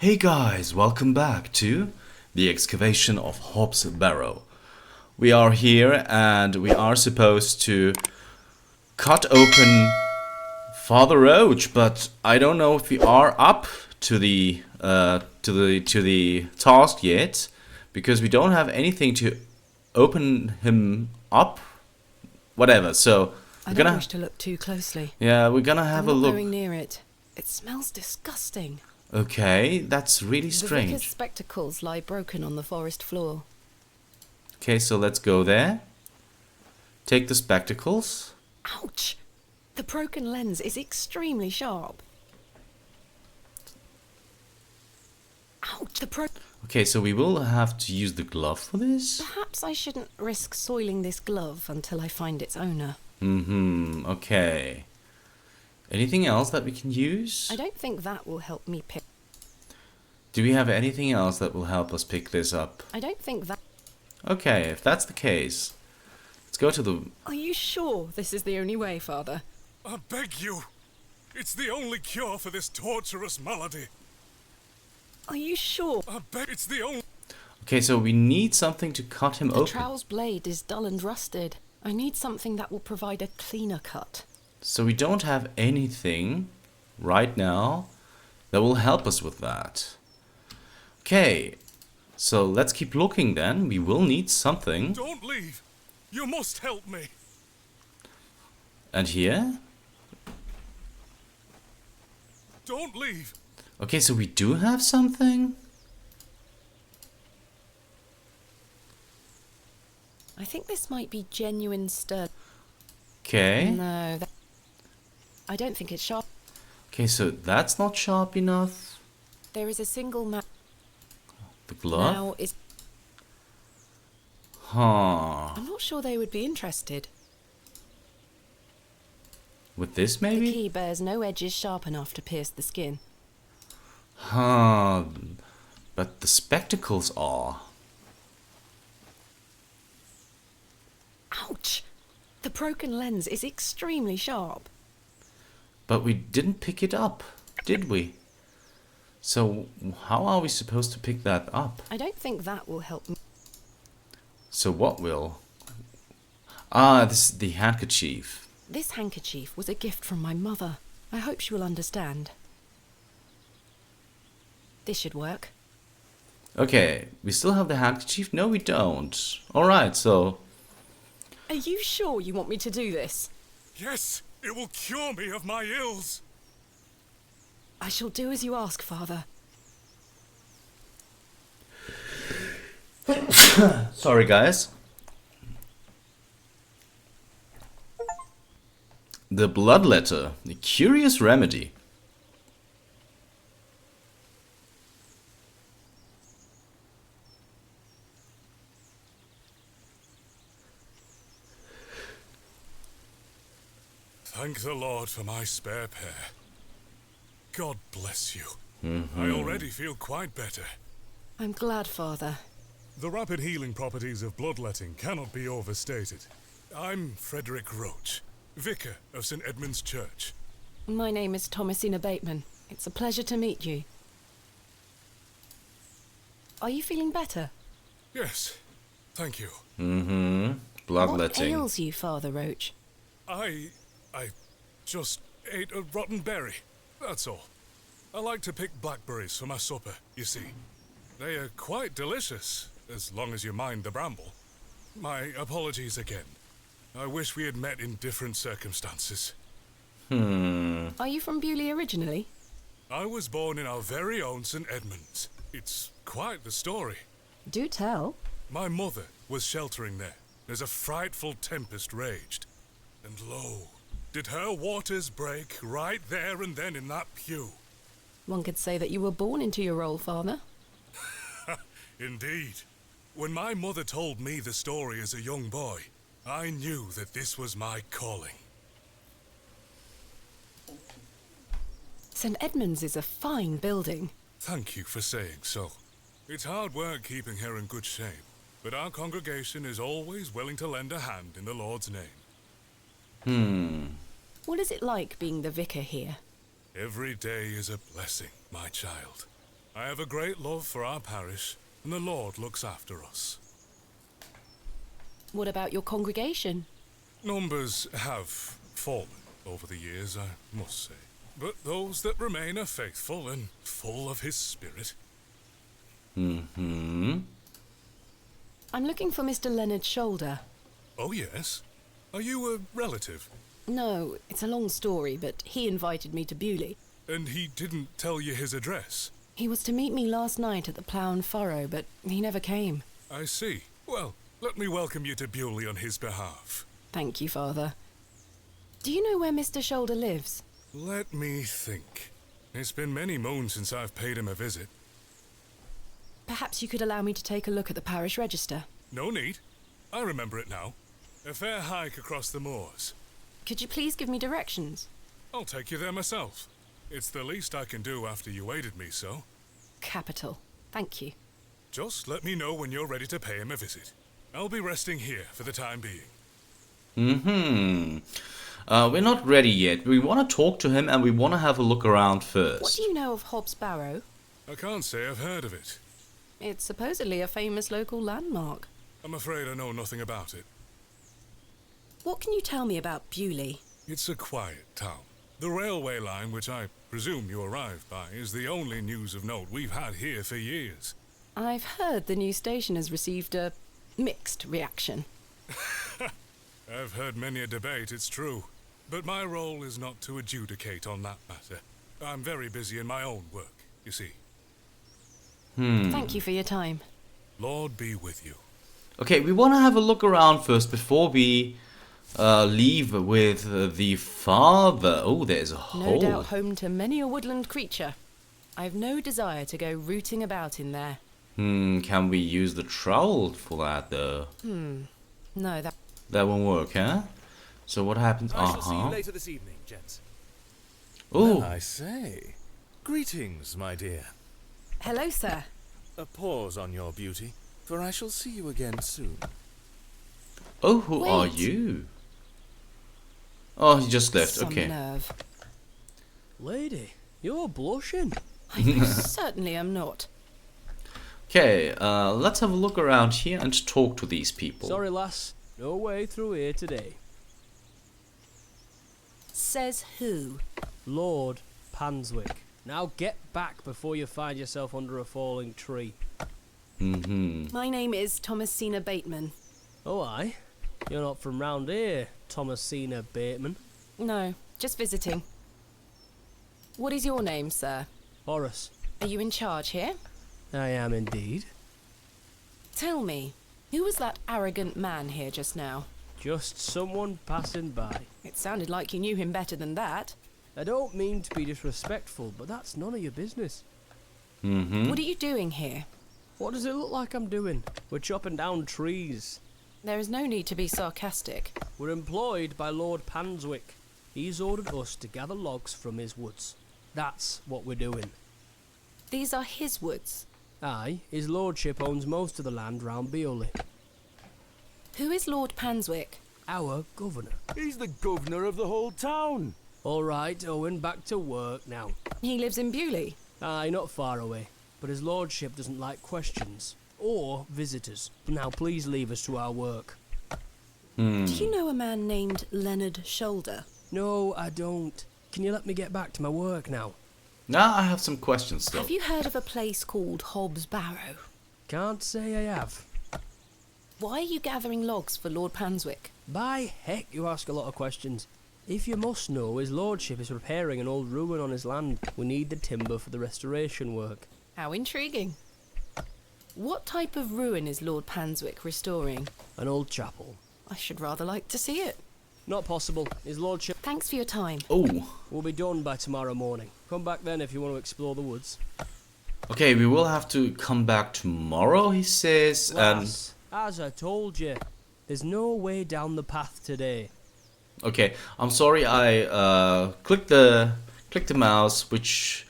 Hey guys, welcome back to the Excavation of Hob's Barrow. We are here and we are supposed to cut open Father Roache, but I don't know if we are up to the task yet, because we don't have anything to open him up. Whatever. So I don't wish to look too closely. Yeah, we're gonna have a look. I'm not going near it. It smells disgusting. Okay, that's really The strange. vicar's spectacles lie broken on the forest floor. Okay, so let's go there. Take the spectacles. Ouch! The broken lens is extremely sharp. Ouch! Okay, so we will have to use the glove for this. Perhaps I shouldn't risk soiling this glove until I find its owner. Okay. Anything else that we can use? I don't think that will help me pick. Do we have anything else that will help us pick this up? I don't think that... Okay, if that's the case, let's go to the... Are you sure this is the only way, Father? I beg you. It's the only cure for this torturous malady. Are you sure? I beg it's the only... Okay, so we need something to cut him The open. trowel's blade is dull and rusted. I need something that will provide a cleaner cut. So we don't have anything right now that will help us with that. Okay, so let's keep looking then. We will need something. Don't leave. You must help me. And here? Don't leave. Okay, so we do have something? I think this might be genuine sturdy. Okay. No, I don't think it's sharp. Okay, so that's not sharp enough. There is a single map. The glove? Now is... Huh. I'm not sure they would be interested. With this The maybe? key bears no edges sharp enough to pierce the skin. Huh. But the spectacles are. Ouch! The broken lens is extremely sharp. But we didn't pick it up, did we? So how are we supposed to pick that up? I don't think that will help me. So what will? Ah, this is the handkerchief. This handkerchief was a gift from my mother. I hope she will understand. This should work. Okay, we still have the handkerchief? No, we don't. Alright, so... Are you sure you want me to do this? Yes, it will cure me of my ills. I shall do as you ask, Father. Sorry, guys. The bloodletter, a curious remedy. Thank the Lord for my spare pair. God bless you. I already feel quite better. I'm glad, Father. The rapid healing properties of bloodletting cannot be overstated. I'm Frederick Roache, vicar of St. Edmund's Church. My name is Thomasina Bateman. It's a pleasure to meet you. Are you feeling better? Yes, thank you. What Bloodletting. ails you, Father Roache? I just ate a rotten berry, that's all. I like to pick blackberries for my supper, you see. They are quite delicious, as long as you mind the bramble. My apologies again. I wish we had met in different circumstances. Are you from Beulie originally? I was born in our very own St. Edmund's. It's quite the story. Do tell. My mother was sheltering there as a frightful tempest raged. And lo, did her waters break right there and then in that pew. One could say that you were born into your role, Father. Indeed. When my mother told me the story as a young boy, I knew that this was my calling. St. Edmund's is a fine building. Thank you for saying so. It's hard work keeping her in good shape, but our congregation is always willing to lend a hand in the Lord's name. What is it like being the vicar here? Every day is a blessing, my child. I have a great love for our parish, and the Lord looks after us. What about your congregation? Numbers have fallen over the years, I must say. But those that remain are faithful and full of his spirit. Mm-hmm. I'm looking for Mr. Leonard Shoulder. Oh, yes? Are you a relative? No, it's a long story, but he invited me to Beulie. And he didn't tell you his address? He was to meet me last night at the Plough and Furrow, but he never came. I see. Well, let me welcome you to Beulie on his behalf. Thank you, Father. Do you know where Mr. Shoulder lives? Let me think. It's been many moons since I've paid him a visit. Perhaps you could allow me to take a look at the parish register. No need. I remember it now. A fair hike across the moors. Could you please give me directions? I'll take you there myself. It's the least I can do after you aided me so. Capital. Thank you. Just let me know when you're ready to pay him a visit. I'll be resting here for the time being. Mm-hmm. We're not ready yet. We want to talk to him and we want to have a look around first. What do you know of Hob's Barrow? I can't say I've heard of it. It's supposedly a famous local landmark. I'm afraid I know nothing about it. What can you tell me about Beulie? It's a quiet town. The railway line, which I presume you arrived by, is the only news of note we've had here for years. I've heard the new station has received a mixed reaction. I've heard many a debate, it's true. But my role is not to adjudicate on that matter. I'm very busy in my own work, you see. Thank you for your time. Lord be with you. Okay, we want to have a look around first before we leave with the father. Oh, there's a hole. No doubt home to many a woodland creature. I've no desire to go rooting about in there. Can we use the trowel for that though? No, That won't work, huh? So what happens? I shall see you later this evening, gents. Oh, I say. Greetings, my dear. Hello, sir. A pause on your beauty, for I shall see you again soon. oh, who are Wait. you? Oh, he just left. Some Okay. nerve. Lady, you're blushing. I most certainly am not. Okay, let's have a look around here and talk to these people. Sorry, lass. No way through here today. Says who? Lord Panswyck. Now get back before you find yourself under a falling tree. My name is Thomasina Bateman. Oh, aye? You're not from round here, Thomasina Bateman. No, just visiting. What is your name, sir? Horace. Are you in charge here? I am indeed. Tell me, who was that arrogant man here just now? Just someone passing by. It sounded like you knew him better than that. I don't mean to be disrespectful, but that's none of your business. What are you doing here? What does it look like I'm doing? We're chopping down trees. There is no need to be sarcastic. We're employed by Lord Panswyck. He's ordered us to gather logs from his woods. That's what we're doing. These are his woods. Aye, his lordship owns most of the land round Beulie. Who is Lord Panswyck? Our governor. He's the governor of the whole town. All right, Owen, back to work now. He lives in Beulie. Aye, not far away. But his lordship doesn't like questions. Or visitors. Now please leave us to our work. Do you know a man named Leonard Shoulder? No, I don't. Can you let me get back to my work now? Now I have some questions though. Have you heard of a place called Hob's Barrow? Can't say I have. Why are you gathering logs for Lord Panswyck? By heck, you ask a lot of questions. If you must know, his lordship is repairing an old ruin on his land. We need the timber for the restoration work. How intriguing. What type of ruin is Lord Panswyck restoring? An old chapel. I should rather like to see it. Not possible. His lordship Thanks for your time. Oh, will be done by tomorrow morning. Come back then if you want to explore the woods. okay, we will have to come back tomorrow, he says, and... Lass, as I told you, there's no way down the path today. Okay, I'm sorry, I clicked the mouse, which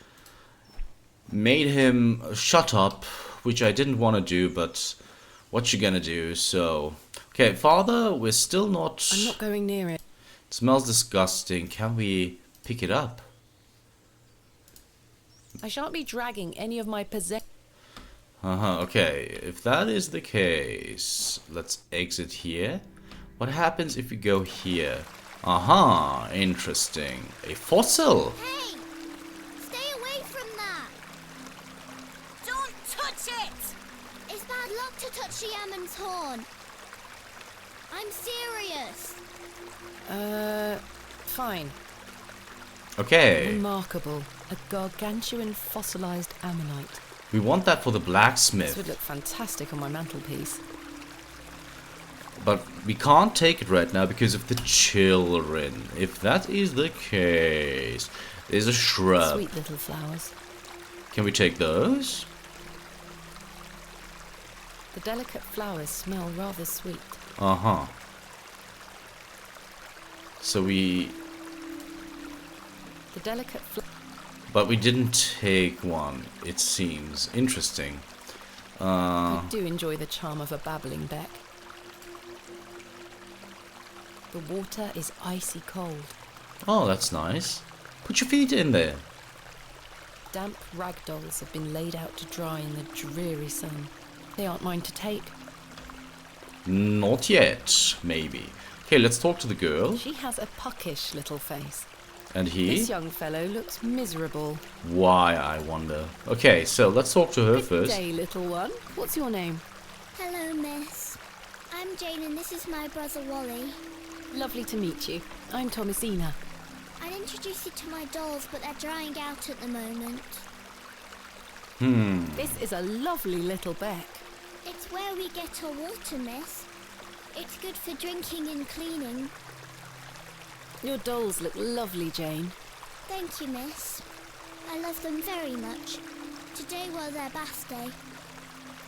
made him shut up, which I didn't want to do, but what you gonna do, so... Okay, Father, we're still not... I'm not going near it. It smells disgusting. Can we pick it up? I shan't be dragging any of my possessions. Okay, if that is the case, let's exit here. What happens if we go here? Interesting. A fossil! Hey! Stay away from that! Don't touch it! It's bad luck to touch the Ammon's horn. I'm serious. Fine. Okay, Remarkable. A gargantuan fossilized ammonite. we want that for the This blacksmith, would look fantastic on my mantelpiece. but we can't take it right now because of the children. If that is the case, there's a shrub. Sweet little flowers. Can we take those? The delicate flowers smell rather sweet. So we... The delicate But we didn't take one, it seems. Interesting. I do enjoy the charm of a babbling beck. The water is icy cold. Oh, that's nice. Put your feet in there. Damp rag dolls have been laid out to dry in the dreary sun. They aren't mine to take. Not yet, maybe. Okay, let's talk to the girl. She has a puckish little face. And he? This young fellow looks miserable. Why, I wonder. Okay, so let's talk to her Good first. day, little one. What's your name? Hello, miss. I'm Jane and this is my brother Wally. Lovely to meet you. I'm Thomasina. I'd introduce you to my dolls, but they're drying out at the moment. This is a lovely little beck. It's where we get our water, miss. It's good for drinking and cleaning. Your dolls look lovely, Jane. Thank you, miss. I love them very much. Today was their bath day.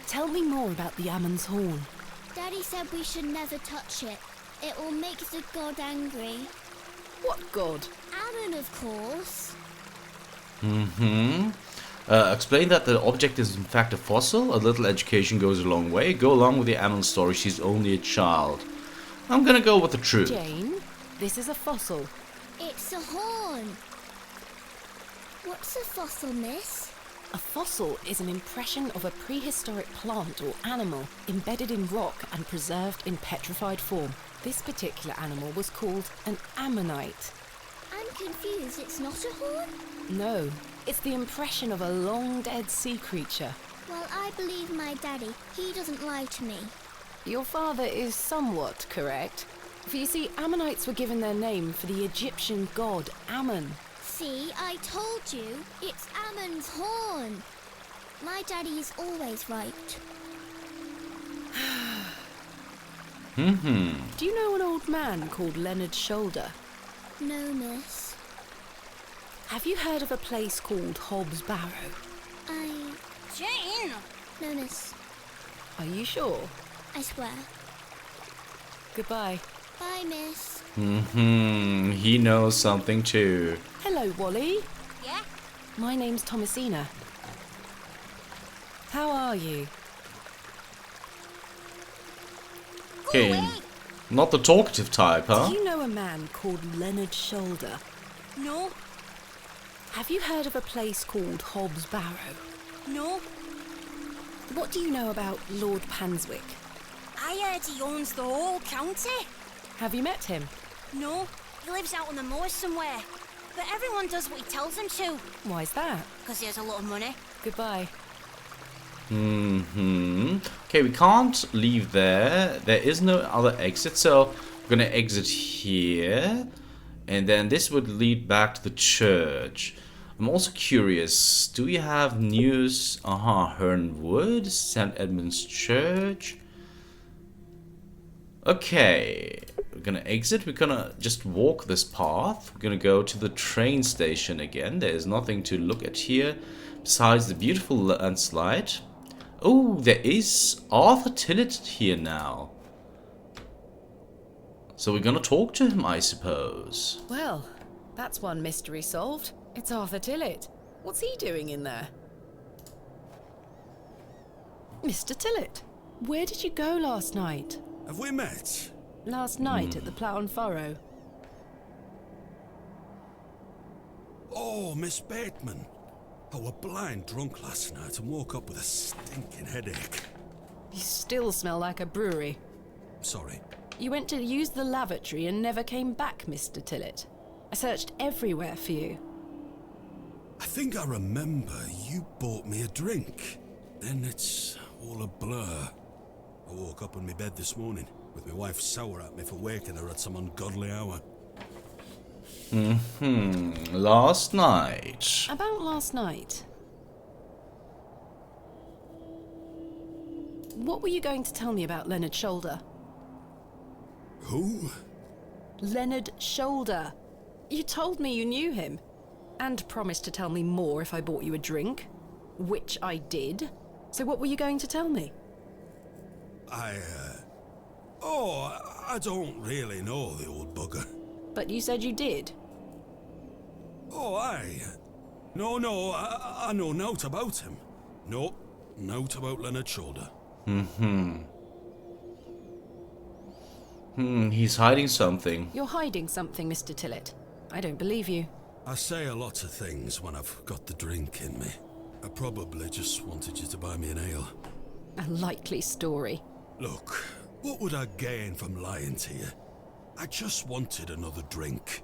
Tell me more about the Ammon's horn. Daddy said we should never touch it. It will make the god angry. What god? Ammon, of course. Explain that the object is in fact a fossil. A little education goes a long way. Go along with the Ammon story. She's only a child. I'm gonna go with the truth. Jane, this is a fossil. It's a horn. What's a fossil, miss? A fossil is an impression of a prehistoric plant or animal embedded in rock and preserved in petrified form. This particular animal was called an ammonite. I'm confused. It's not a horn? No, it's the impression of a long-dead sea creature. Well, I believe my daddy. He doesn't lie to me. Your father is somewhat correct. For you see, ammonites were given their name for the Egyptian god Ammon. See, I told you. It's Ammon's horn. My daddy is always right. Do you know an old man called Leonard Shoulder? No, miss. Have you heard of a place called Hobb's Barrow? Jane! No, miss. Are you sure? I swear. Goodbye. Bye, miss. He knows something too. Hello, Wally. Yeah? My name's Thomasina. How are you? Okay, not the talkative type, huh? Do you know a man called Leonard Shoulder? No, Have you heard of a place called Hobb's Barrow? no. What do you know about Lord Panswyck? I heard he owns the whole county. Have you met him? No, he lives out on the moors somewhere. But everyone does what he tells them to, Why's that? because he has a lot of money. Goodbye. Okay, we can't leave there. There is no other exit, so we're gonna exit here. And then this would lead back to the church. I'm also curious, do we have news? Hernwood, St. Edmund's Church. Okay, we're gonna exit. We're gonna just walk this path. We're gonna go to the train station again. There is nothing to look at here besides the beautiful landslide. Oh, there is Arthur Tillett here now. So we're gonna talk to him, I suppose. Well, that's one mystery solved. It's Arthur Tillett. What's he doing in there? Mr. Tillett, where did you go last night? Have we met? Last night at the Plough and Furrow. Oh, Miss Bateman. I were blind drunk last night and woke up with a stinking headache. You still smell like a brewery. Sorry. You went to use the lavatory and never came back, Mr. Tillett. I searched everywhere for you. I think I remember you bought me a drink. Then it's all a blur. I woke up in my bed this morning with my wife sour at me for waking her at some ungodly hour. Last night. About last night. What were you going to tell me about Leonard Shoulder? Who? Leonard Shoulder. You told me you knew him. And promised to tell me more if I bought you a drink. Which I did. So what were you going to tell me? I don't really know the old bugger. But you said you did. Oh, aye. No, I know naught about him. No, naught about Leonard Shoulder. He's hiding something. You're hiding something, Mr. Tillett. I don't believe you. I say a lot of things when I've got the drink in me. I probably just wanted you to buy me an ale. A likely story. Look, what would I gain from lying to you? I just wanted another drink.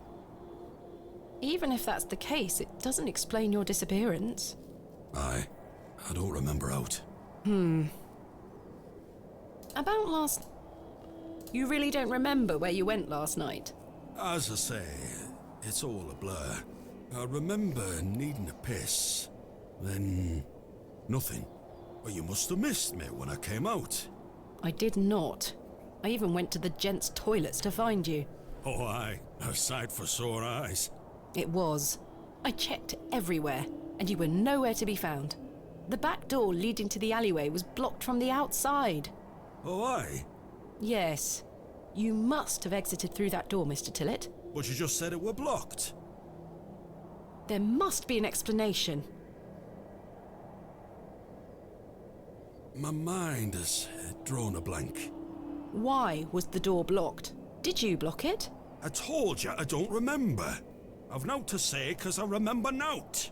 Even if that's the case, it doesn't explain your disappearance. Aye, I don't remember out. About last... You really don't remember where you went last night? As I say, it's all a blur. I remember needing a piss. Then... nothing. Well, you must have missed me when I came out. I did not. I even went to the gents' toilets to find you. Oh, aye. A sight for sore eyes. It was. I checked everywhere, and you were nowhere to be found. The back door leading to the alleyway was blocked from the outside. Oh, aye? Yes. You must have exited through that door, Mr. Tillett. But you just said it were blocked. There must be an explanation. My mind has drawn a blank. Why was the door blocked? Did you block it? I told you I don't remember. I've naught to say 'cause I remember naught.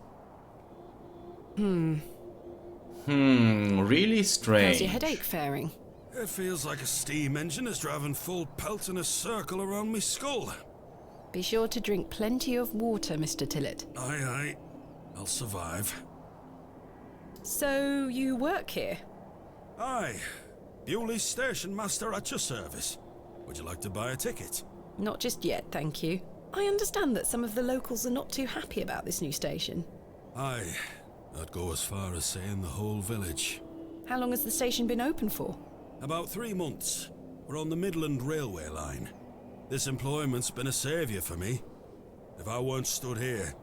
Really strange. How's your headache faring? It feels like a steam engine is driving full pelt in a circle around me skull. Be sure to drink plenty of water, Mr. Tillett. Aye. I'll survive. So, you work here? Aye. Beulie station master at your service. Would you like to buy a ticket? Not just yet, thank you. I understand that some of the locals are not too happy about this new station. Aye. I'd go as far as saying the whole village. How long has the station been open for? About 3 months. We're on the Midland Railway line. This employment's been a saviour for me. If I weren't stood here,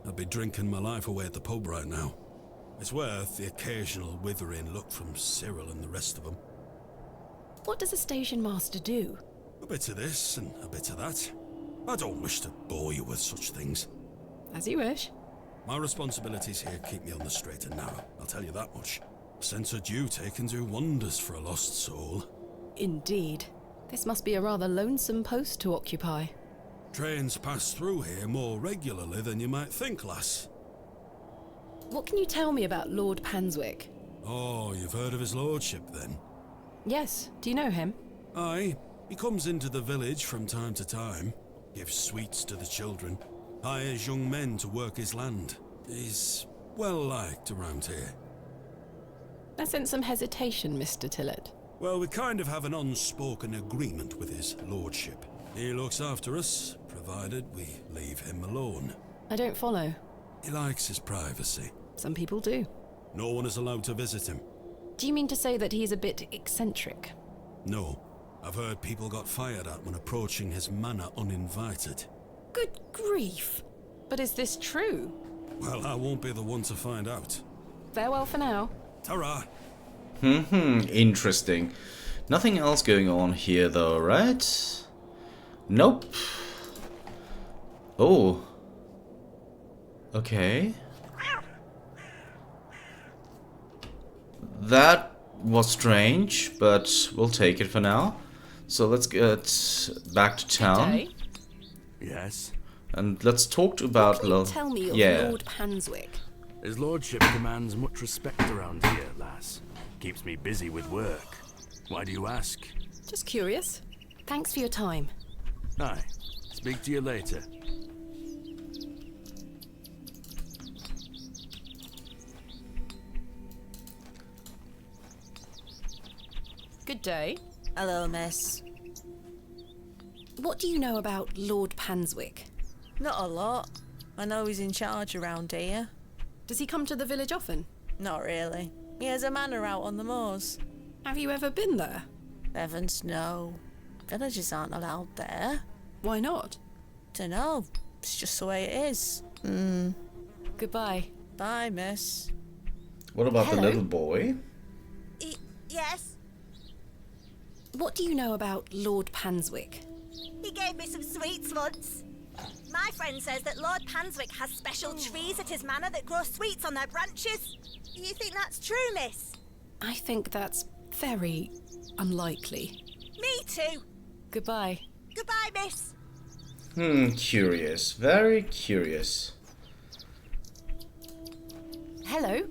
I'd be drinking my life away at the pub right now. It's worth the occasional withering look from Cyril and the rest of them. What does a station master do? A bit of this and a bit of that. I don't wish to bore you with such things. As you wish. My responsibilities here keep me on the straight and narrow, I'll tell you that much. A sense of duty can do wonders for a lost soul. Indeed. This must be a rather lonesome post to occupy. Trains pass through here more regularly than you might think, lass. What can you tell me about Lord Panswyck? Oh, you've heard of his lordship, then? Yes, do you know him? Aye, he comes into the village from time to time, gives sweets to the children, hires young men to work his land. He's well liked around here. I sense some hesitation, Mr. Tillett. Well, we kind of have an unspoken agreement with his lordship. He looks after us, provided we leave him alone. I don't follow. He likes his privacy. Some people do. No one is allowed to visit him. Do you mean to say that he's a bit eccentric? No. I've heard people got fired at when approaching his manor uninvited. Good grief! But is this true? Well, I won't be the one to find out. Farewell for now. Ta-ra! Interesting. Nothing else going on here though, right? Nope. Oh. Okay. That was strange, but we'll take it for now. So let's get back to town. Day. Yes? And let's talk about... Can you tell me of yeah. Lord Panswyck? His lordship commands much respect around here, lass. Keeps me busy with work. Why do you ask? Just curious. Thanks for your time. Aye. Speak to you later. Good day. Hello, miss. What do you know about Lord Panswyck? Not a lot. I know he's in charge around here. Does he come to the village often? Not really. He has a manor out on the moors. Have you ever been there? Heavens, no. Villagers aren't allowed there. Why not? Dunno. It's just the way it is. Goodbye. Bye, miss. What about the Hello? little boy? Yes? What do you know about Lord Panswyck? He gave me some sweets once. My friend says that Lord Panswyck has special trees at his manor that grow sweets on their branches. You think that's true, miss? I think that's very unlikely. Me too. Goodbye. Goodbye, miss. Curious. Very curious. Hello?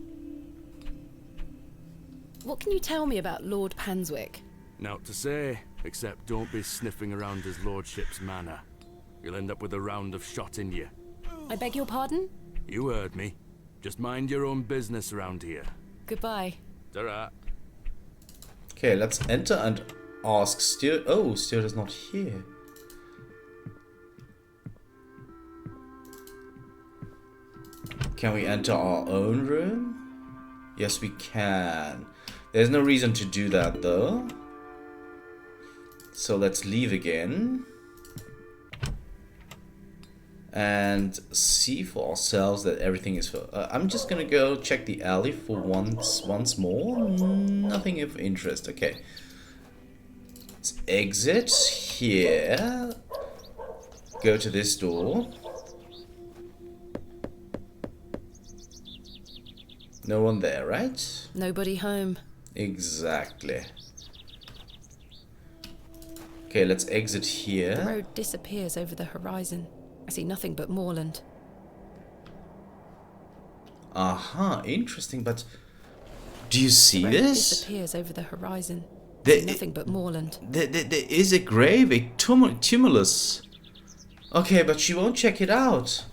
What can you tell me about Lord Panswyck? Naught to say, except don't be sniffing around his lordship's manor. You'll end up with a round of shot in you. I beg your pardon? You heard me. Just mind your own business around here. Goodbye. Ta-ra. Okay, let's enter and ask Stuart. Oh, Stuart is not here. Can we enter our own room? Yes, we can. There's no reason to do that, though. So let's leave again. And see for ourselves that everything is full. I'm just gonna go check the alley for once more. Nothing of interest. Okay. Let's exit here. Go to this door. No one there, right? Nobody home. Exactly. Okay, let's exit The here. road disappears over the horizon. I see nothing but moorland. Aha, interesting, but do you see The road this? disappears over the horizon. I There- see nothing but moorland. There is a grave, a tumulus. Okay, but she won't check it out.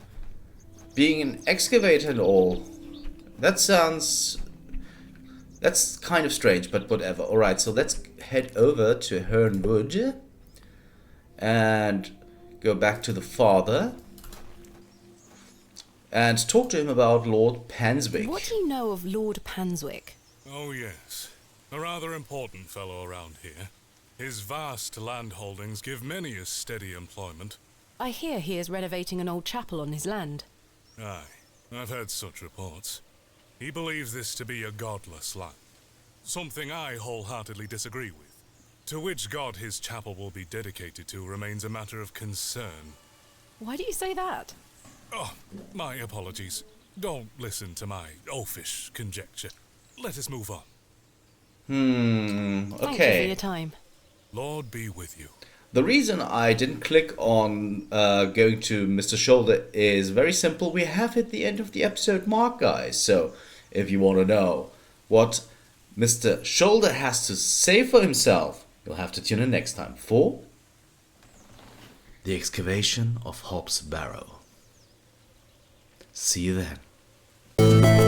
Being an excavator and all. That's kind of strange, but whatever. Alright, so let's head over to Hernwood. And go back to the father. And talk to him about Lord Panswyck. What do you know of Lord Panswyck? Oh, yes. A rather important fellow around here. His vast land holdings give many a steady employment. I hear he is renovating an old chapel on his land. Aye, I've heard such reports. He believes this to be a godless land. Something I wholeheartedly disagree with. To which god his chapel will be dedicated to remains a matter of concern. Why do you say that? Oh, my apologies. Don't listen to my oafish conjecture. Let us move on. Thank you for Okay. your time. Lord be with you. The reason I didn't click on going to Mr. Shoulder is very simple. We have hit the end of the episode mark, guys. So if you want to know what Mr. Shoulder has to say for himself, you'll have to tune in next time for the Excavation of Hob's Barrow. See you then.